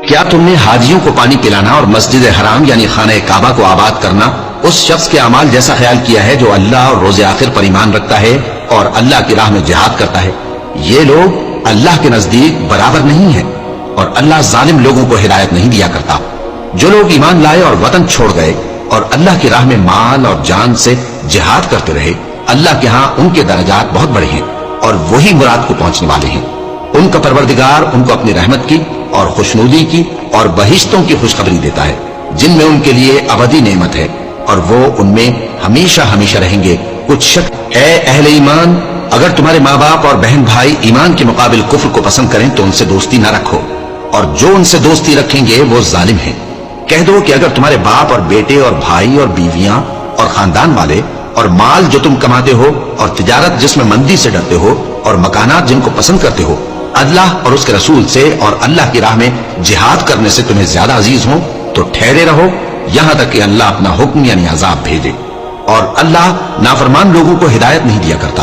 کیا تم نے حاجیوں کو پانی پلانا اور مسجد حرام یعنی خانہ کعبہ کو آباد کرنا اس شخص کے اعمال جیسا خیال کیا ہے جو اللہ اور روز آخر پر ایمان رکھتا ہے اور اللہ کی راہ میں جہاد کرتا ہے؟ یہ لوگ اللہ کے نزدیک برابر نہیں ہیں، اور اللہ ظالم لوگوں کو ہدایت نہیں دیا کرتا۔ جو لوگ ایمان لائے اور وطن چھوڑ گئے اور اللہ کی راہ میں مال اور جان سے جہاد کرتے رہے، اللہ کے ہاں ان کے درجات بہت بڑے ہیں اور وہی مراد کو پہنچنے والے ہیں۔ ان کا پروردگار ان کو اپنی رحمت کی اور خوشنودی کی اور بہشتوں کی خوشخبری دیتا ہے جن میں ان کے لیے ابدی نعمت ہے، اور وہ ان میں ہمیشہ ہمیشہ رہیں گے۔ کچھ شک اے اہل ایمان، اگر تمہارے ماں باپ اور بہن بھائی ایمان کے مقابل کفر کو پسند کریں تو ان سے دوستی نہ رکھو، اور جو ان سے دوستی رکھیں گے وہ ظالم ہیں۔ کہہ دو کہ اگر تمہارے باپ اور بیٹے اور بھائی اور بیویاں اور خاندان والے اور مال جو تم کماتے ہو اور تجارت جس میں مندی سے ڈرتے ہو اور مکانات جن کو پسند کرتے ہو اللہ اور اس کے رسول سے اور اللہ کی راہ میں جہاد کرنے سے تمہیں زیادہ عزیز ہوں تو ٹھہرے رہو یہاں تک کہ اللہ اپنا حکم یعنی عذاب بھیجے، اور اللہ نافرمان لوگوں کو ہدایت نہیں دیا کرتا۔